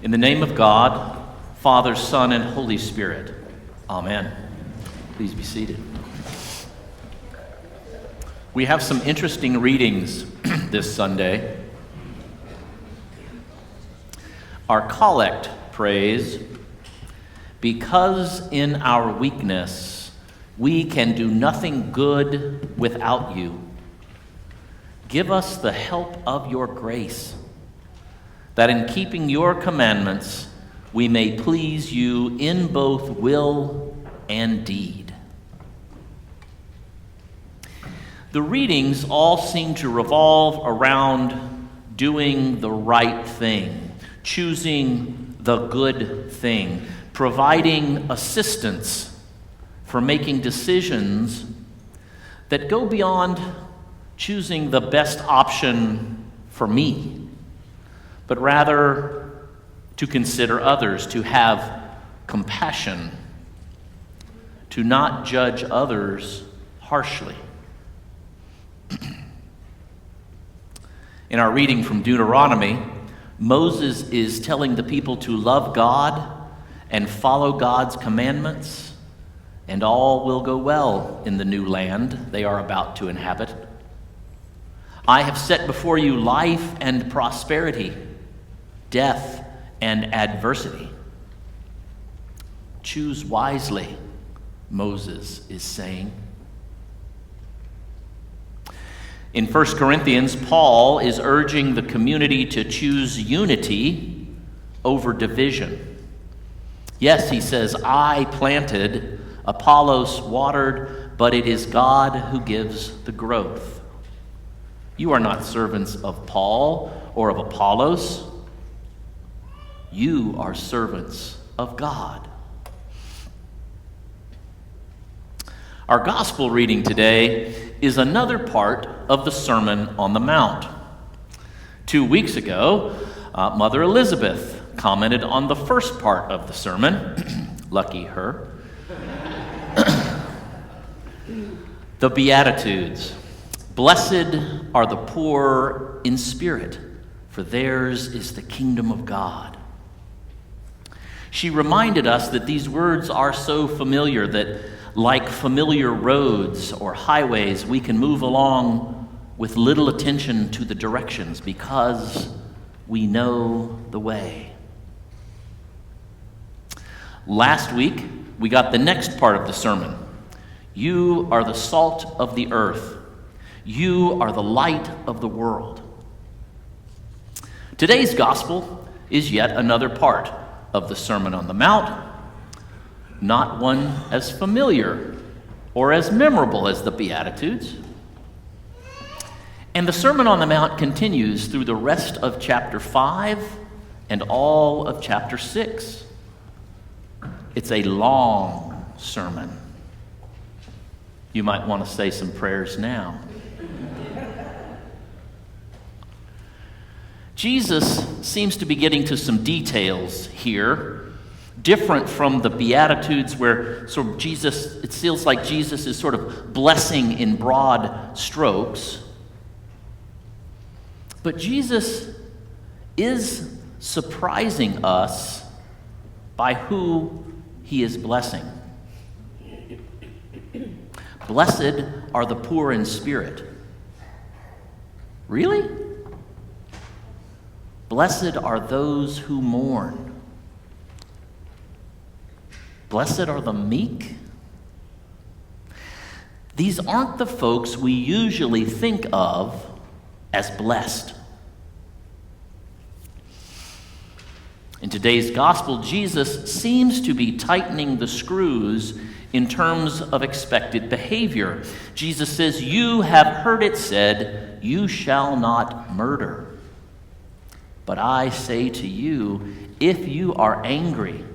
In the name of God, Father, Son, and Holy Spirit. Amen. Please be seated. We have some interesting readings this Sunday. Our collect prays, "Because in our weakness we can do nothing good without you. Give us the help of your grace, that in keeping your commandments we may please you in both will and deed." The readings all seem to revolve around doing the right thing, choosing the good thing, providing assistance for making decisions that go beyond choosing the best option for me, but rather to consider others, to have compassion, to not judge others harshly. In our reading from Deuteronomy, Moses is telling the people to love God and follow God's commandments, and all will go well in the new land they are about to inhabit. "I have set before you life and prosperity, death and adversity. Choose wisely," Moses is saying. In 1 Corinthians, Paul is urging the community to choose unity over division. Yes, he says, "I planted, Apollos watered, but it is God who gives the growth." You are not servants of Paul or of Apollos. You are servants of God. Our gospel reading today is another part of the Sermon on the Mount. 2 weeks ago, Mother Elizabeth commented on the first part of the sermon. Lucky her. The Beatitudes. "Blessed are the poor in spirit, for theirs is the kingdom of God." She reminded us that these words are so familiar that, like familiar roads or highways, we can move along with little attention to the directions because we know the way. Last week, we got the next part of the sermon. "You are the salt of the earth. You are the light of the world." Today's gospel is yet another part of the Sermon on the Mount, not one as familiar or as memorable as the Beatitudes. And the Sermon on the Mount continues through the rest of chapter 5 and all of chapter 6. It's a long sermon. You might want to say some prayers now. Jesus seems to be getting to some details here, different from the Beatitudes, where sort of it feels like Jesus is sort of blessing in broad strokes. But Jesus is surprising us by who he is blessing. "Blessed are the poor in spirit." Really? "Blessed are those who mourn." "Blessed are the meek." These aren't the folks we usually think of as blessed. In today's gospel, Jesus seems to be tightening the screws in terms of expected behavior. Jesus says, "You have heard it said, 'You shall not murder.' But I say to you, if you are angry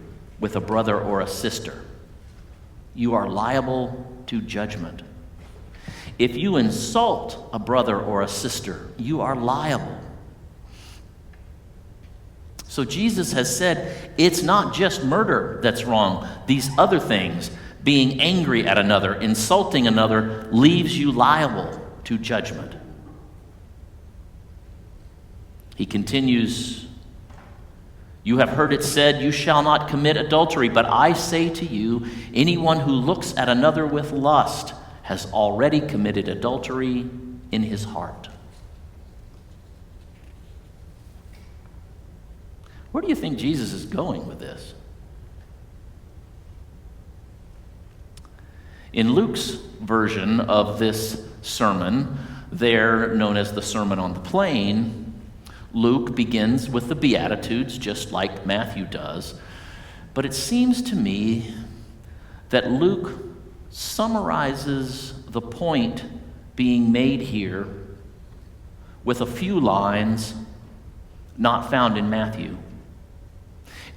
with a brother or a sister, you are liable to judgment. If you insult a brother or a sister, you are liable." So Jesus has said it's not just murder that's wrong. These other things, being angry at another, insulting another, leaves you liable to judgment. He continues, You have heard it said, 'You shall not commit adultery.' But I say to you, anyone who looks at another with lust has already committed adultery in his heart." Where do you think Jesus is going with this? In Luke's version of this sermon, there known as the Sermon on the Plain, Luke begins with the Beatitudes, just like Matthew does. But it seems to me that Luke summarizes the point being made here with a few lines not found in Matthew.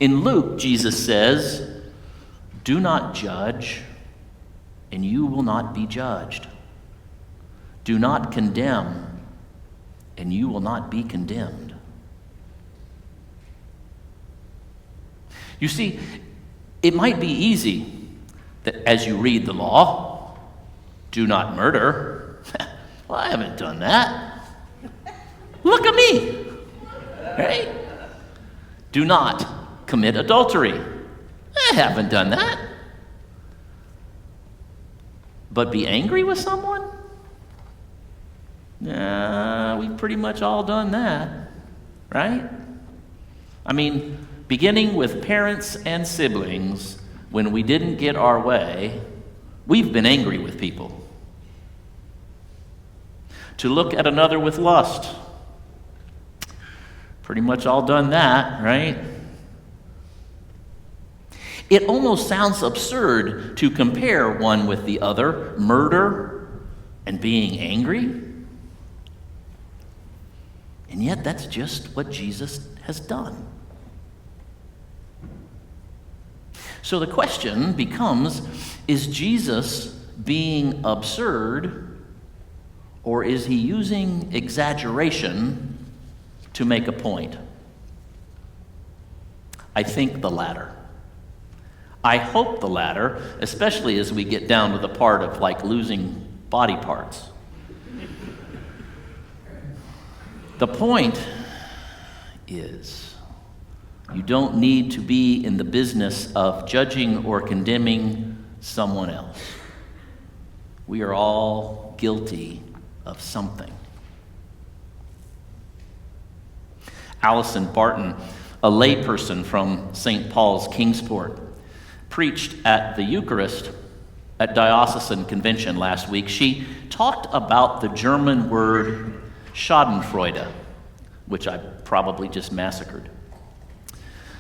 In Luke, Jesus says, "Do not judge, and you will not be judged. Do not condemn, and you will not be condemned." You see, it might be easy that as you read the law, do not murder. Well, I haven't done that. Look at me. Right? Do not commit adultery. I haven't done that. But be angry with someone? We've pretty much all done that, right? I mean, beginning with parents and siblings, when we didn't get our way, we've been angry with people. To look at another with lust, pretty much all done that, right? It almost sounds absurd to compare one with the other, murder and being angry. And yet that's just what Jesus has done. So the question becomes, is Jesus being absurd, or is he using exaggeration to make a point? I think the latter. I hope the latter, especially as we get down to the part of like losing body parts. The point is, you don't need to be in the business of judging or condemning someone else. We are all guilty of something. Allison Barton, a layperson from St. Paul's Kingsport, preached at the Eucharist at Diocesan Convention last week. She talked about the German word Schadenfreude, which I probably just massacred.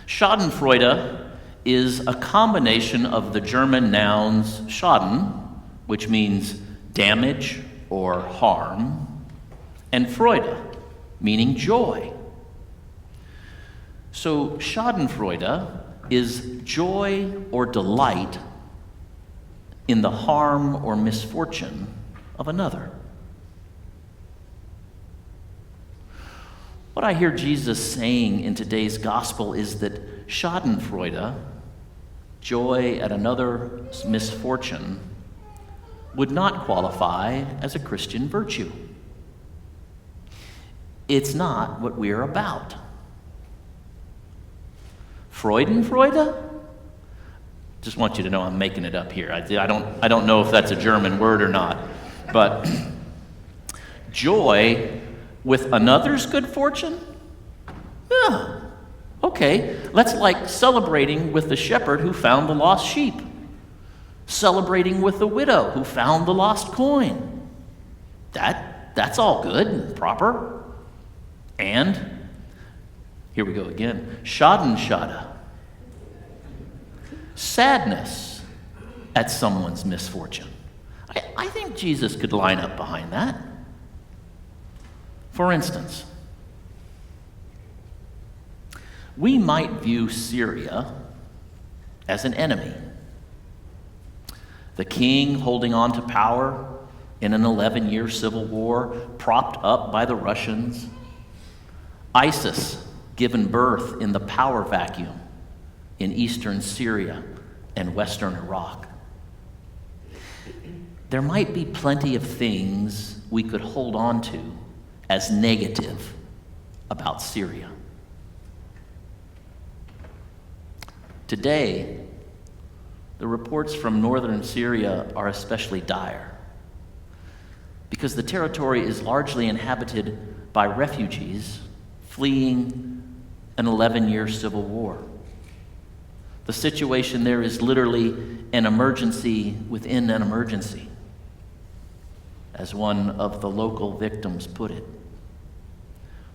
Schadenfreude is a combination of the German nouns Schaden, which means damage or harm, and Freude, meaning joy. So Schadenfreude is joy or delight in the harm or misfortune of another. What I hear Jesus saying in today's gospel is that Schadenfreude, joy at another's misfortune, would not qualify as a Christian virtue. It's not what we're about. Freudenfreude? Just want you to know I'm making it up here. I don't know if that's a German word or not, but joy with another's good fortune? Yeah. Okay, let's like celebrating with the shepherd who found the lost sheep. Celebrating with the widow who found the lost coin. That's all good and proper. And here we go again. Schadenfreude. Sadness at someone's misfortune. I think Jesus could line up behind that. For instance, we might view Syria as an enemy. The king holding on to power in an 11-year civil war, propped up by the Russians. ISIS given birth in the power vacuum in eastern Syria and western Iraq. There might be plenty of things we could hold on to as negative about Syria. Today, the reports from northern Syria are especially dire because the territory is largely inhabited by refugees fleeing an 11-year civil war. The situation there is literally an emergency within an emergency, as one of the local victims put it.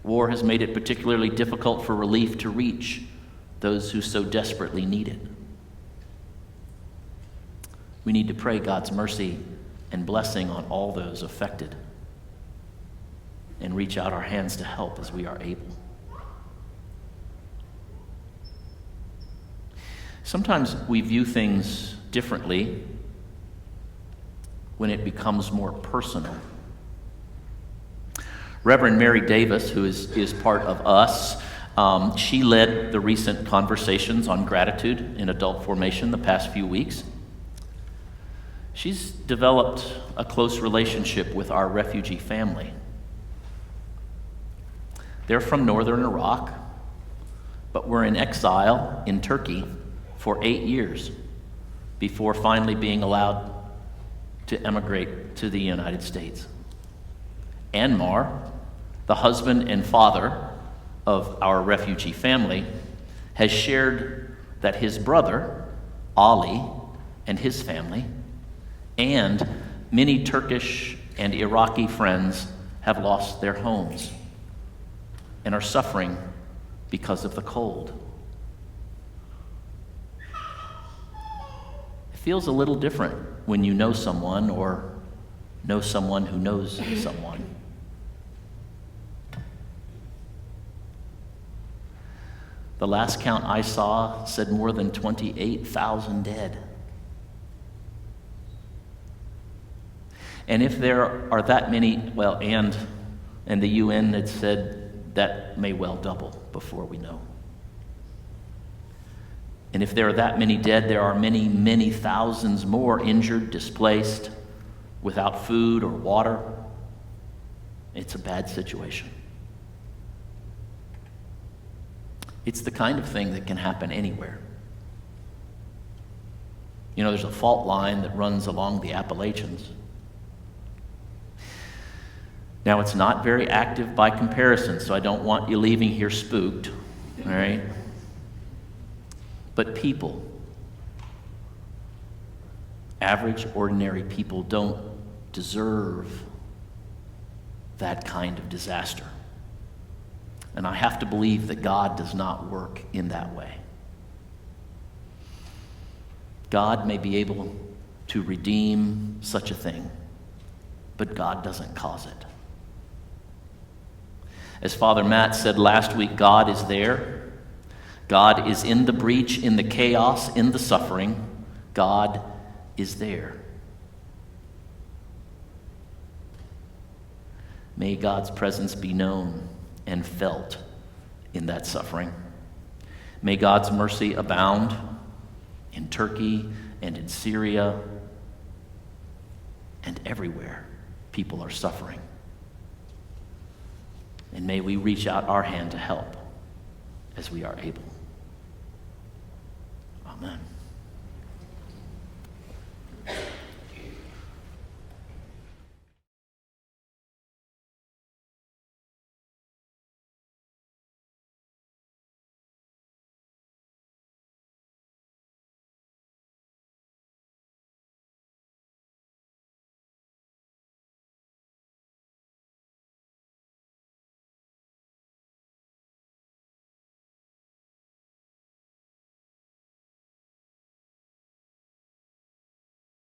War has made it particularly difficult for relief to reach those who so desperately need it. We need to pray God's mercy and blessing on all those affected and reach out our hands to help as we are able. Sometimes we view things differently when it becomes more personal. Reverend Mary Davis, who is part of us, she led the recent conversations on gratitude in adult formation the past few weeks. She's developed a close relationship with our refugee family. They're from northern Iraq, but were in exile in Turkey for 8 years before finally being allowed to emigrate to the United States. Anmar, the husband and father of our refugee family, has shared that his brother, Ali, and his family, and many Turkish and Iraqi friends have lost their homes and are suffering because of the cold. It feels a little different when you know someone or know someone who knows someone. The last count I saw said more than 28,000 dead. And if there are that many, well, and the UN had said that may well double before we know. And if there are that many dead, there are many, many thousands more injured, displaced, without food or water. It's a bad situation. It's the kind of thing that can happen anywhere. You know, there's a fault line that runs along the Appalachians. Now, it's not very active by comparison, so I don't want you leaving here spooked, all right? But people, average, ordinary people, don't deserve that kind of disaster. And I have to believe that God does not work in that way. God may be able to redeem such a thing, but God doesn't cause it. As Father Matt said last week, God is there. God is in the breach, in the chaos, in the suffering. God is there. May God's presence be known and felt in that suffering. May God's mercy abound in Turkey and in Syria and everywhere people are suffering. And may we reach out our hand to help as we are able. Amen.